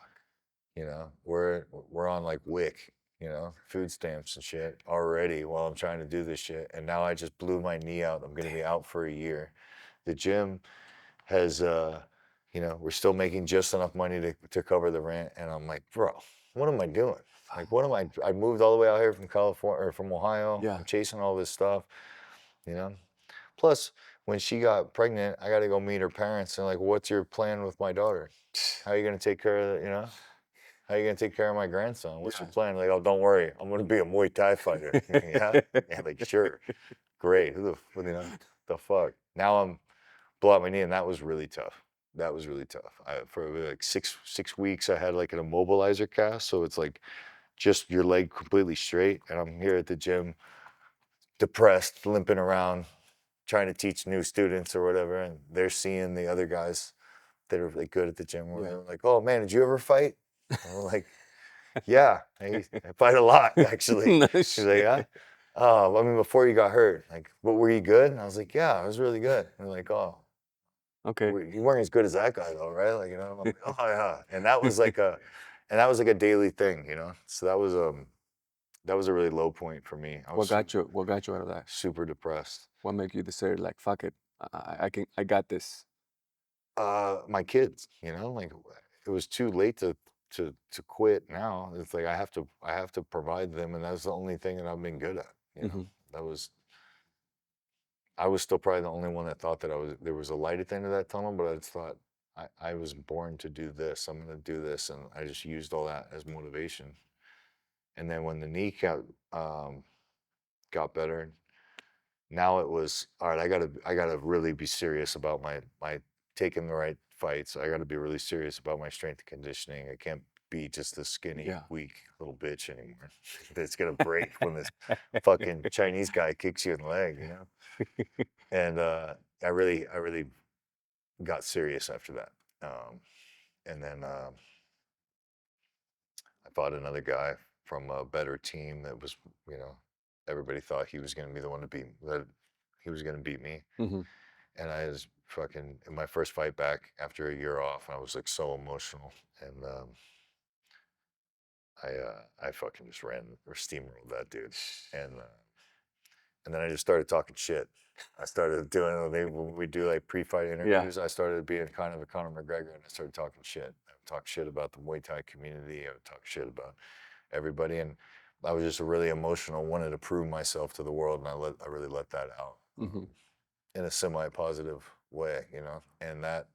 You know, we're on like WIC, you know, food stamps and shit already while I'm trying to do this shit, and now I just blew my knee out. I'm gonna be out for a year. The gym has, you know, we're still making just enough money to cover the rent, and I'm like, bro, what am I doing? Like, I moved all the way out here from California or from Ohio. Yeah. I'm chasing all this stuff, you know. Plus, when she got pregnant, I got to go meet her parents. And like, what's your plan with my daughter? How are you gonna take care of, you know? How are you gonna take care of my grandson? What's your plan? Like, oh, don't worry, I'm gonna be a Muay Thai fighter. Yeah, like sure, great. Who the, you know, the fuck? Now I'm blow out my knee, and that was really tough. That was really tough. For like six weeks, I had like an immobilizer cast, so it's like just your leg completely straight, and I'm here at the gym, depressed, limping around, trying to teach new students or whatever, and they're seeing the other guys that are like good at the gym. Where they're like, "Oh man, did you ever fight?" And we're like, "Yeah, I fight a lot actually." No She's like, "Yeah." I mean, before you got hurt, like, but were you good? And I was like, "Yeah, I was really good." And they're like, "Oh, Okay. you weren't as good as that guy though, right?" Like, you know, I'm like, "Oh yeah." And that was like And that was like a daily thing, you know? So that was a really low point for me. I was What got you out of that? super depressed. What made you decide like fuck it, I got this? My kids, you know, like it was too late to quit now. It's like I have to provide them, and that's the only thing that I've been good at. You know, Mm-hmm. I was still probably the only one that thought that there was a light at the end of that tunnel, but I just thought I was born to do this. I'm gonna do this, and I just used all that as motivation. And then when the knee got better, now it was all right. I gotta really be serious about my taking the right fights. I gotta be really serious about my strength and conditioning. I can't be just this skinny, Yeah. weak little bitch anymore. That's gonna break when this fucking Chinese guy kicks you in the leg, you know. And I really got serious after that. And then I fought another guy from a better team that was, you know, everybody thought he was gonna be the one to beat that he was gonna beat me. Mm-hmm. And I was fucking in my first fight back after a year off. I was like so emotional, and I fucking just ran or steamrolled that dude, and then I just started talking shit. I started doing when we do like pre-fight interviews. I started being kind of a Conor McGregor, and I started talking shit. I would talk shit about the Muay Thai community. I would talk shit about everybody, and I was just really emotional. Wanted to prove myself to the world, and I really let that out. Mm-hmm. In a semi-positive way, you know, and that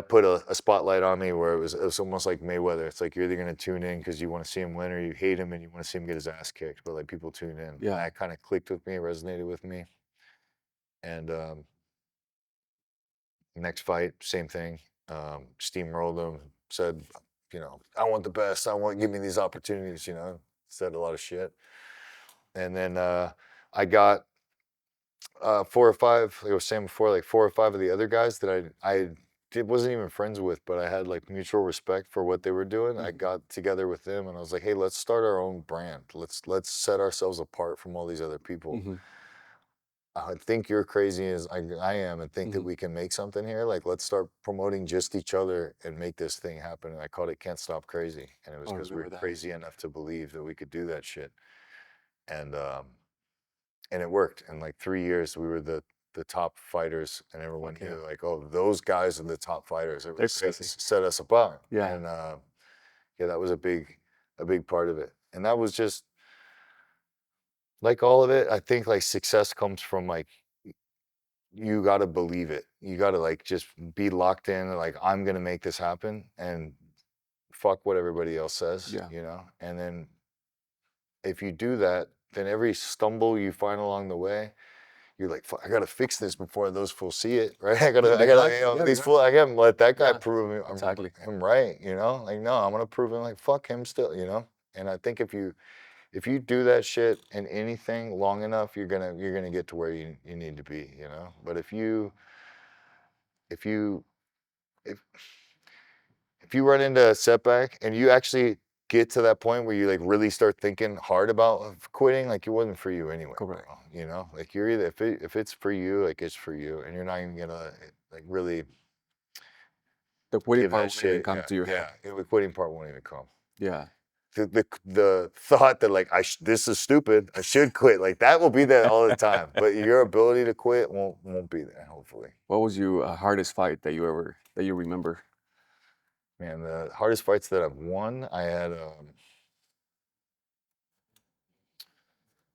put a spotlight on me where it was almost like Mayweather. It's like you're either gonna tune in because you want to see him win, or you hate him and you want to see him get his ass kicked. But like people tune in, Yeah. and that kind of clicked with me, resonated with me. And next fight, same thing. Steamrolled him. Said, you know, I want the best. Give me these opportunities. You know, said a lot of shit. And then I got 4 or 5, like I was saying before, like 4 or 5 of the other guys that wasn't even friends with, but I had like mutual respect for what they were doing. I got together with them and I was like, hey, let's start our own brand. Let's set ourselves apart from all these other people. Mm-hmm. I think you're crazy as I am and think that we can make something here. Like, let's start promoting just each other and make this thing happen. And I called it Can't Stop Crazy. And it was I because we were remember that. crazy enough to believe that we could do that shit. And it worked. In like 3 years, we were the top fighters, and everyone knew like, oh, those guys are the top fighters. It They're set us apart. Yeah. And yeah, that was a big part of it. And that was just like all of it. I think like success comes from like you got to believe it. You got to like just be locked in. Like, I'm gonna make this happen, and fuck what everybody else says. Yeah. You know. And then if you do that, then every stumble you find along the way, you're like, fuck, I gotta fix this before those fools see it, right? I gotta, you know, these fools. I can't let that guy prove me I'm right, you know. Like, no, I'm gonna prove him. Like, fuck him still, you know. And I think if you do that shit in anything long enough, you're gonna get to where you need to be, you know. But if you if run into a setback and you actually get to that point where you like really start thinking hard about quitting, like, it wasn't for you anyway. Correct. Bro. You know, like, you're either if it's for you, like, it's for you, and you're not even gonna like really The quitting give part that won't even shit. come to your head. Yeah, the quitting part won't even come. Yeah. The thought that like this is stupid, I should quit, like that will be there all the time. But your ability to quit won't be there. Hopefully. What was your hardest fight that you remember? Man, the hardest fights that I've won, I had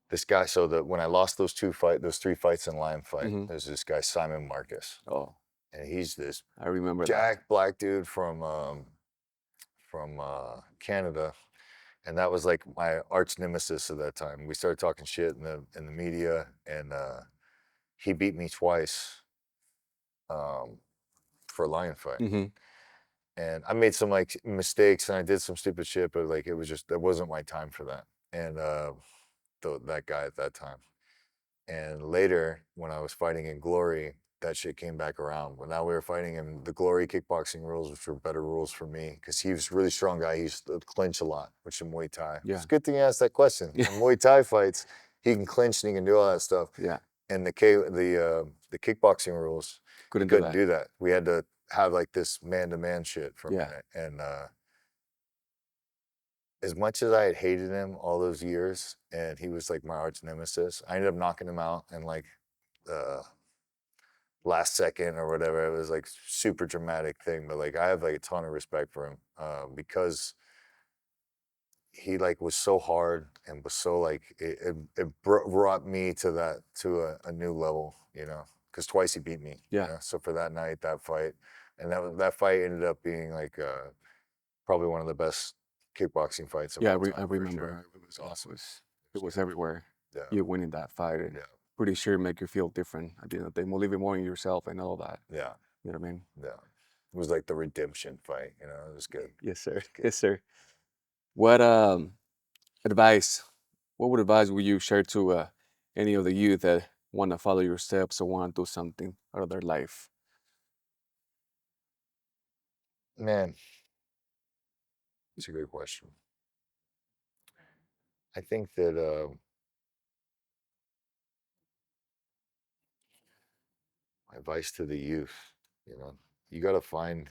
this guy. So that when I lost those 3 fights in Lion Fight, there's this guy Simon Marcus. Oh, and he's this I remember Jack black dude from Canada, and that was like my arch nemesis at that time. We started talking shit in the media, and he beat me twice for a Lion Fight. And I made some like mistakes and I did some stupid shit, but like that wasn't my time for that. And that guy at that time. And later, when I was fighting in Glory, that shit came back around. But now we were fighting in the Glory kickboxing rules, which were better rules for me, because he was a really strong guy. He used to clinch a lot, which in Muay Thai. Yeah. It's a good thing you asked that question. In Muay Thai fights, he can clinch and he can do all that stuff. Yeah. And the kickboxing rules, couldn't do that. We had to have like this man-to-man shit for a minute. And as much as I had hated him all those years, and he was like my arch nemesis, I ended up knocking him out in like last second or whatever. It was like super dramatic thing, but like I have like a ton of respect for him because he like was so hard and was so like it brought me to a new level, you know, because twice he beat me. Yeah. You know? So for that night, that fight, and that fight ended up being like probably one of the best kickboxing fights of Yeah, all time. I for remember. sure. It was awesome. It was everywhere. Yeah. You winning that fight, and Yeah. pretty sure it make you feel different at the end of the day, believe more in yourself and all that. Yeah. You know what I mean? Yeah. It was like the redemption fight, you know. It was good. Yes, sir. Good. Yes, sir. What advice? What would advice would you share to any of the youth that want to follow your steps or want to do something out of their life? Man, it's a good question. I think that my advice to the youth, you know, you got to find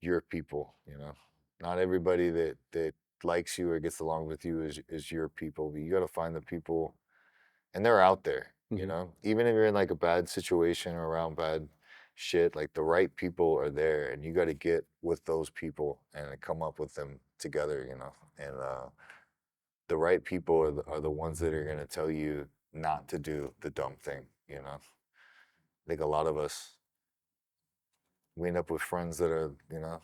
your people, you know. Not everybody that likes you or gets along with you is your people, but you got to find the people, and they're out there, you Mhm. know. Even if you're in like a bad situation or around bad shit, like the right people are there, and you got to get with those people and come up with them together, you know. And the right people are the ones that are going to tell you not to do the dumb thing, you know. I think a lot of us, we end up with friends that are, you know,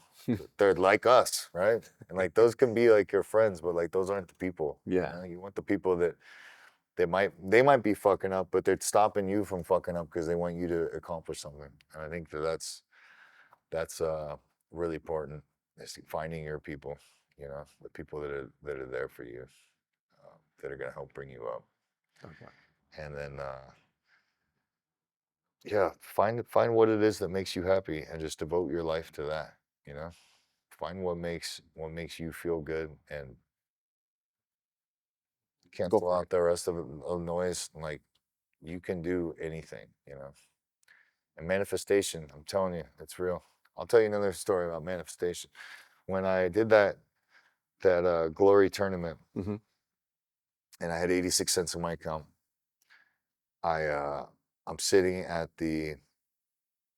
they're like us, right? And like those can be like your friends, but like those aren't the people. Yeah. You know? You want the people that they might be fucking up, but they're stopping you from fucking up because they want you to accomplish something. And I think that's really important, is finding your people, you know, the people that are there for you, that are gonna help bring you up. Okay. And then yeah, find what it is that makes you happy and just devote your life to that, you know. Find what makes you feel good and Go cancel for out it. the rest of the noise. Like you can do anything, you know. And manifestation, I'm telling you, it's real. I'll tell you another story about manifestation. When I did that glory tournament Hmm. and I had 86 cents in my account, I I'm sitting at the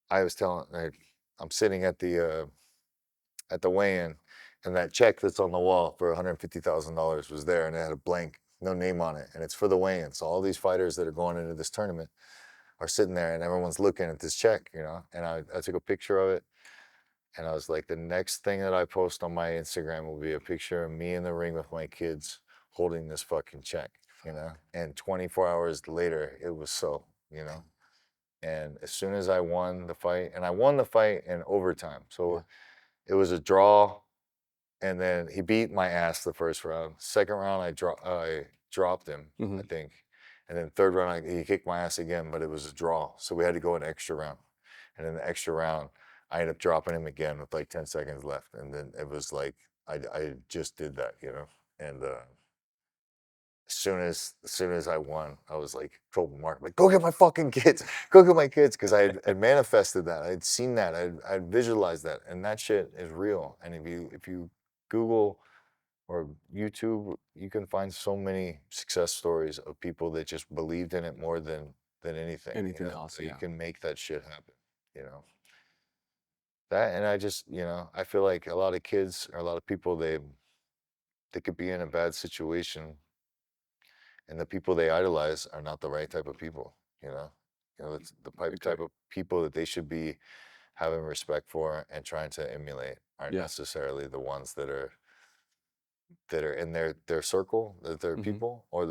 I was telling I'm sitting at the weigh-in, and that check that's on the wall for $150,000 was there, and it had a blank, no name on it, and it's for the weigh-in. So all these fighters that are going into this tournament are sitting there, and everyone's looking at this check, you know. And I took a picture of it, and I was like, the next thing that I post on my Instagram will be a picture of me in the ring with my kids holding this fucking check, you know. And 24 hours later, it was so, you know. And as soon as I won the fight, and I won the fight in overtime, so Yeah. it was a draw, and then he beat my ass the first round. Second round, I dropped him, Hmm. I think, and then third round, he kicked my ass again, but it was a draw, so we had to go an extra round. And in the extra round, I ended up dropping him again with like 10 seconds left, and then it was like I just did that, you know. And as soon as I won, I was like, told Mark, like, go get my fucking kids, go get my kids, because I had manifested that, I had seen that, I'd visualized that, and that shit is real. And if you Google or YouTube, you can find so many success stories of people that just believed in it more than anything, you Anything know. else? So you Yeah. can make that shit happen, you know. That, and I just, you know, I feel like a lot of kids or a lot of people, they could be in a bad situation, and the people they idolize are not the right type of people, you know. It's the type Okay. of people that they should be having respect for and trying to emulate aren't Yeah. necessarily the ones that are in their circle, that they're Hmm. people, or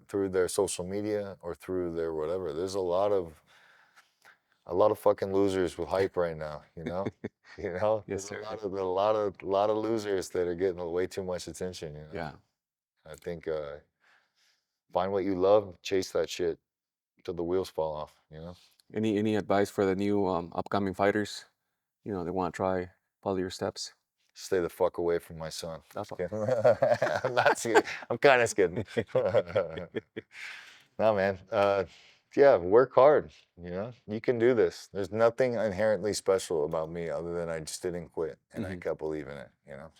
through their social media or through their whatever. There's a lot of fucking losers with hype right now, you know. You know, Yes, there's a sir. lot of losers that are getting way too much attention, you know. Yeah. I think find what you love, chase that shit till the wheels fall off, you know. Any advice for the new upcoming fighters? You know, they want to try follow your steps. Stay the fuck away from my son. That's all. I'm not kidding. I'm kind of kidding. No, man. Yeah, work hard. You know, you can do this. There's nothing inherently special about me other than I just didn't quit and I Hmm. kept believing it. You know.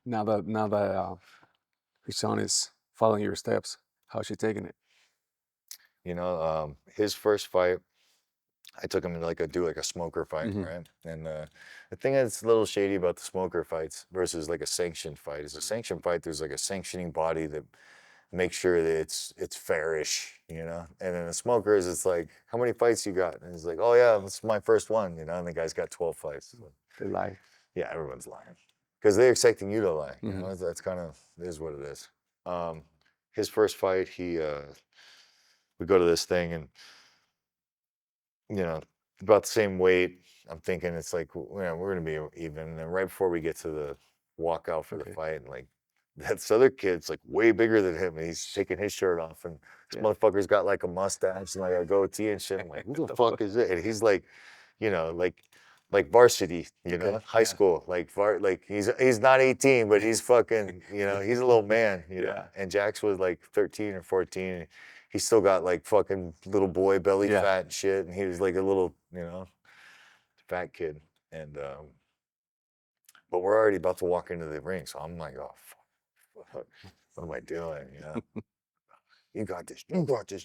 Now that his son is following your steps, how's she taking it? You know, his first fight, I took him to do a smoker fight, Mhm. right? And the thing that's a little shady about the smoker fights versus like a sanctioned fight is a sanctioned fight. There's like a sanctioning body that makes sure that it's fairish, you know. And then the smokers, it's like, how many fights you got? And he's like, oh yeah, this is my first one, you know. And the guy's got 12 fights. So, They lie. yeah, everyone's lying because they're expecting you to lie. You Mhm. know, that's kind of is what it is. His first fight, we go to this thing and you know, about the same weight. I'm thinking it's like, we're gonna be even. And right before we get to the walkout for the Okay. fight, and like this other kid's like way bigger than him, and he's taking his shirt off, and this Yeah. motherfucker's got like a mustache and like a goatee and shit. I'm like, who the fuck is it? And he's like, you know, like varsity, you know, Okay, high yeah. school, like he's not 18, but he's fucking, you know, he's a little man, you know. Yeah. And Jax was like 13 or 14. He still got like fucking little boy belly Yeah. fat and shit, and he was like a little, you know, fat kid. And but we're already about to walk into the ring, so I'm like, oh, fuck, what am I doing? You know, you got this,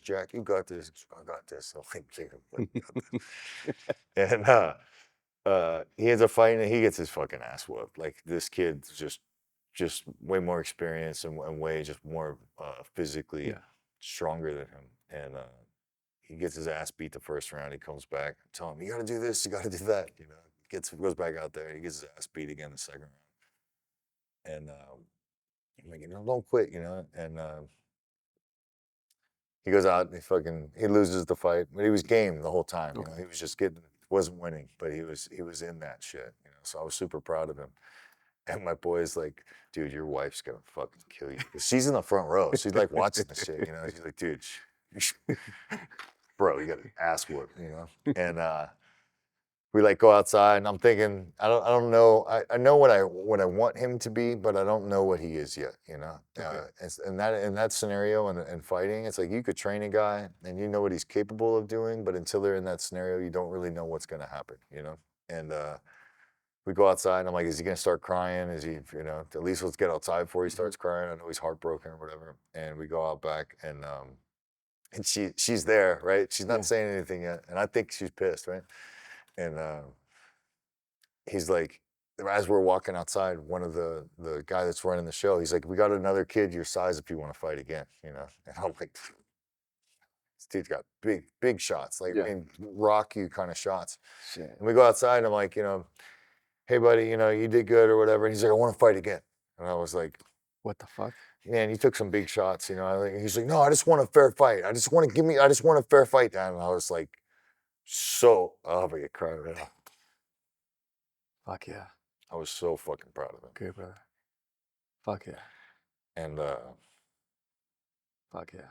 Jack, you got this, I got this. I'm like, Jacob, you got this. And he ends up fighting, and he gets his fucking ass whooped. Like this kid's just way more experienced and way just more physically Yeah. stronger than him. And he gets his ass beat the first round. He comes back, I tell him, you got to do this, you got to do that. You know, goes back out there. He gets his ass beat again the second round. And I'm like, you know, don't quit. You know, and he goes out and he loses the fight, but he was game the whole time. You know, Okay. he was just wasn't winning, but he was in that shit. You know, so I was super proud of him. And my boy's like, dude, your wife's gonna fucking kill you. 'Cause she's in the front row. She's like watching the shit, you know. She's like, dude, bro, you got an ass whoop, you know. And we like go outside, and I'm thinking, I don't know. I know what I want him to be, but I don't know what he is yet, you know. Okay. In that scenario and fighting, it's like you could train a guy and you know what he's capable of doing, but until they're in that scenario, you don't really know what's gonna happen, you know. And we go outside, and I'm like, is he gonna start crying? Is he, you know, at least let's get outside before he starts crying. I know he's heartbroken or whatever. And we go out back, and she's there, right? She's not Yeah. saying anything yet, and I think she's pissed, right? And he's like, as we're walking outside, one of the guy that's running the show, he's like, we got another kid your size if you want to fight again, you know. And I'm like, this dude's got big shots, like Yeah. in rock you kind of shots. Shit. And we go outside, and I'm like, you know, hey buddy, you know, you did good or whatever. And he's like, I want to fight again. And I was like, What the fuck? man, you took some big shots, you know. He's like, no, I just want a fair fight. I just want a fair fight. And I was like, oh, I'm gonna cry right now. Fuck yeah. I was so fucking proud of him. Okay, brother. Fuck yeah. And Fuck yeah.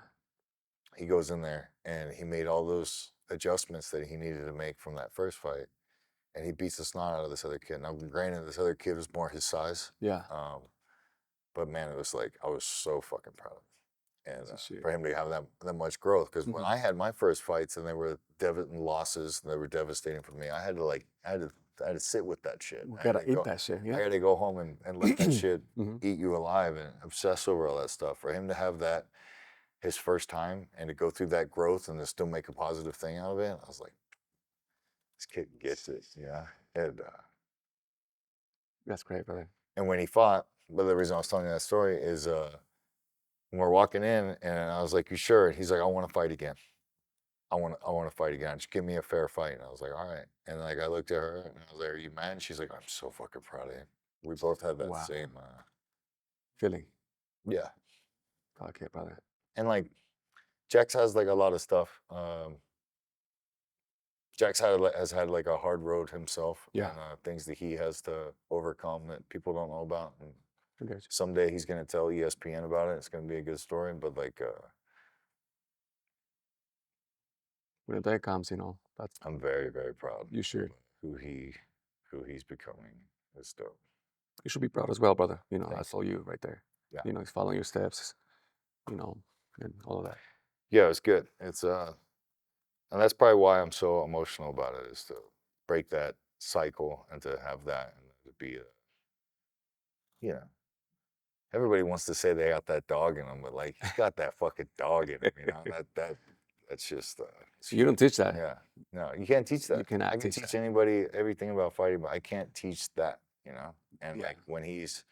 he goes in there and he made all those adjustments that he needed to make from that first fight. And he beats the snot out of this other kid. Now, granted, this other kid was more his size. Yeah. But man, it was like, I was so fucking proud of him. And That's shit. for him to have that much growth, because when Mhm. I had my first fights and they were losses, and they were devastating for me, I had to sit with that shit. We I had gotta to eat go- that shit. I Yeah. had to go home and let that shit Mhm. eat you alive and obsess over all that stuff. For him to have that his first time and to go through that growth and to still make a positive thing out of it, I was like, this kid gets it, yeah. That's great, brother. And when he fought, but the reason I was telling you that story is when we're walking in, and I was like, "You sure?" He's like, "I want to fight again. I want to fight again. Just give me a fair fight." And I was like, "All right." And like I looked at her and I was like, "Are you mad?" And she's like, "I'm so fucking proud of you." We both had that Wow. same, Feeling. yeah. Fuck yeah, brother. And like, Jax has like a lot of stuff. Has had like a hard road himself, Yeah. and things that he has to overcome that people don't know about. And I got you. someday he's gonna tell ESPN about it. It's gonna be a good story. But like, When the day comes, you know, that's I'm very, very proud. you should. Of who he's becoming. It's dope. You should be proud as well, brother. You know, Thank that's all you right there. Yeah. You know, he's following your steps, you know, and all of that. Yeah, it's good. It's and that's probably why I'm so emotional about it, is to break that cycle and to have that and to be you know, everybody wants to say they got that dog in them, but like he's got that fucking dog in him, you know. That's just. So you don't teach that. Yeah, no, you can't teach that. You cannot I can teach teach that. anybody everything about fighting, but I can't teach that, you know. And Yeah. like when he's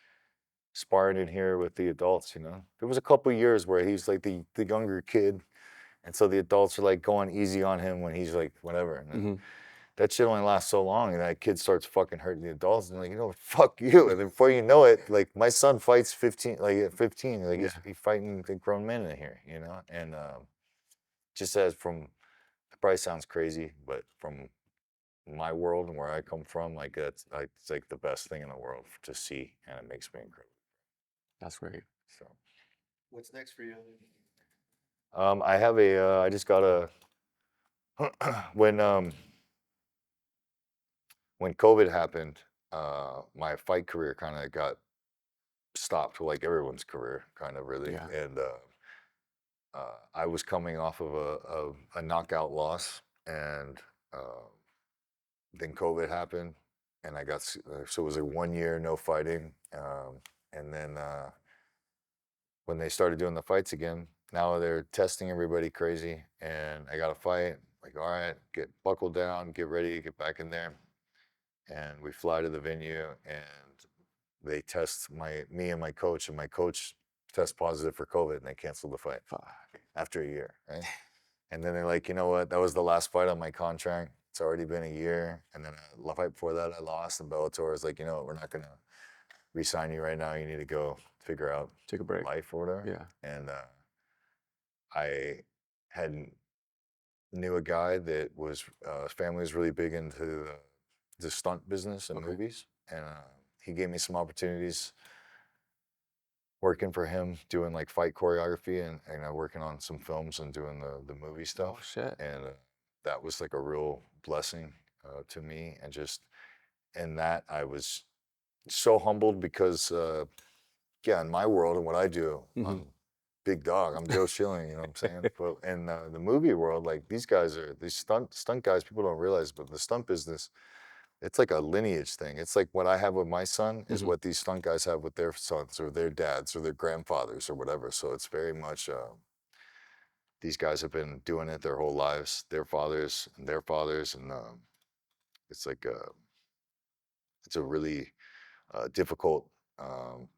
sparring in here with the adults, you know, there was a couple years where he's like the younger kid, and so the adults are like going easy on him when he's like whatever. And then Mm-hmm. that shit only lasts so long, and that kid starts fucking hurting the adults, and like, you know, fuck you. And then before you know it, like my son fights 15, like at 15, like he's fighting the grown men in here, you know. And just as from, it probably sounds crazy, but from my world and where I come from, like it's like the best thing in the world to see, and it makes me incredible. That's great. So, What's next for you? I have I just got a when COVID happened, my fight career kind of got stopped, like everyone's career, kind of really. Yeah. And I was coming off of a knockout loss, and then COVID happened, and I got so it was a 1 year no fighting, and then when they started doing the fights again, now they're testing everybody crazy, and I got to fight. Like, all right, get buckled down, get ready, get back in there, and we fly to the venue, and they test me and my coach, and my coach test positive for COVID, and they canceled the fight. Fuck. After a year, right? And then they're like, you know what? That was the last fight on my contract. It's already been a year. And then the fight before that, I lost. And Bellator was like, you know what? We're not gonna re-sign you right now. You need to go figure out Take a break. life or whatever. Yeah. And I knew a guy that was his family was really big into the stunt business and movies, and he gave me some opportunities working for him, doing like fight choreography and working on some films and doing the movie stuff. Oh shit. And that was like a real blessing to me. And just in that, I was so humbled because, yeah, in my world and what I do, I'm big dog. I'm Joe Schilling, you know what I'm saying? But in the movie world, like these guys are these stunt guys. People don't realize, but the stunt business, it's like a lineage thing. It's like what I have with my son is what these stunt guys have with their sons or their dads or their grandfathers or whatever. So it's very much these guys have been doing it their whole lives, their fathers, and it's like it's a really difficult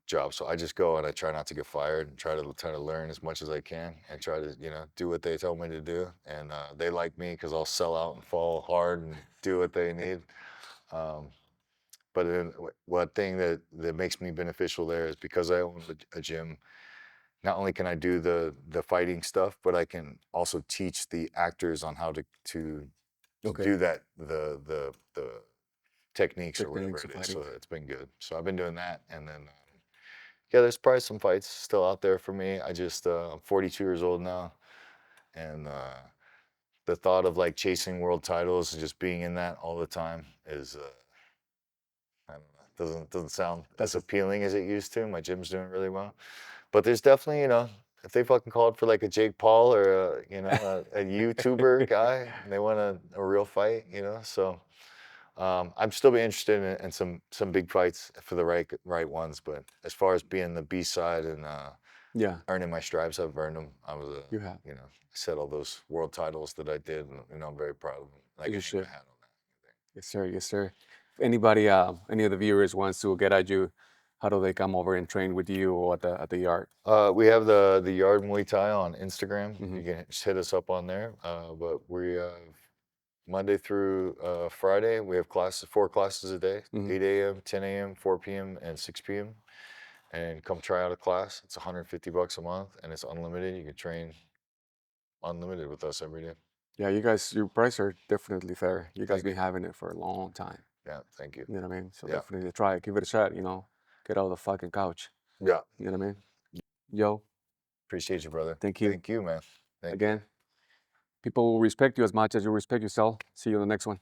job. So I just go and I try not to get fired and try to learn as much as I can and try to do what they tell me to do. And they like me because I'll sell out and fall hard and do what they need. But then one thing that makes me beneficial there is because I own a gym. Not only can I do the fighting stuff, but I can also teach the actors on how to do that the techniques or whatever it is. So it's been good. So I've been doing that, and then yeah, there's probably some fights still out there for me. I'm 42 years old now, and the thought of like chasing world titles and just being in that all the time is. I don't know. Doesn't sound as appealing as it used to. My gym's doing really well, but there's definitely, if they fucking called for like a Jake Paul or a YouTuber guy and they want a real fight, so I'm still be interested in some big fights for the right ones. But as far as being the B side and earning my stripes, I've earned them. I was You have. I set all those world titles that I did, and I'm very proud of them. I can hang my hat on that. Yes, sir. Yes, sir. If anybody, any of the viewers wants to get at you, how do they come over and train with you or at the yard? We have the Yard Muay Thai on Instagram. You can just hit us up on there. But we Monday through Friday, we have 4 classes a day, 8 a.m., 10 a.m., 4 p.m., and 6 p.m. And come try out a class. It's $150 a month, and it's unlimited. You can train unlimited with us every day. Yeah, you guys, your prices are definitely fair. You guys been having it for a long time. Yeah, thank you. You know what I mean? So definitely try it. Give it a shot, Get out of the fucking couch. Yeah. You know what I mean? Yo. Appreciate you, brother. Thank you. Thank you, man. Again, people will respect you as much as you respect yourself. See you in the next one.